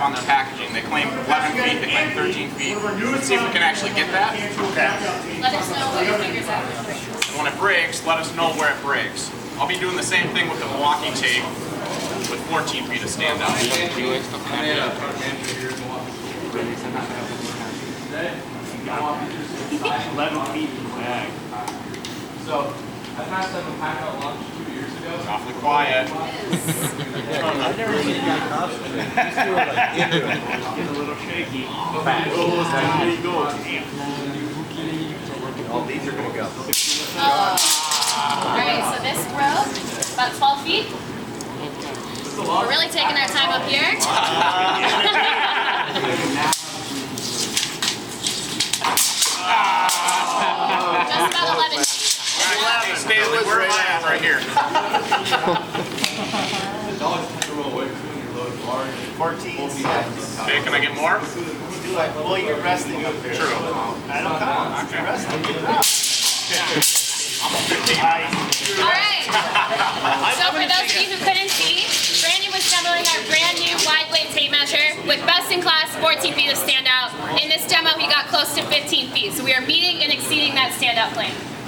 have on their packaging. They claim 11 feet, they claim 13 feet. Let's see if we can actually get that. Okay. Let us know where your fingers are. And when it breaks, let us know where it breaks. I'll be doing the same thing with the Milwaukee tape with 14 feet of standout. 11 feet in the bag. So, I passed them a pack out lunch 2 years ago. It's awfully quiet. I've never seen that costume. Just feel like into it. Getting a little shaky. All these are going to go. Alright, so this broke about 12 feet. We're really taking our time up here. Just about 11 feet. Stay with where am I at right here? 14 seconds. Okay, can I get more? Well, you're resting up there. True. I don't count. You're resting. Alright. So for those of you who couldn't see, Brandon was demoing our brand new wide blade tape measure with best in class 14 feet of standout. In this demo, he got close to 15 feet. So we are meeting and exceeding that standout claim.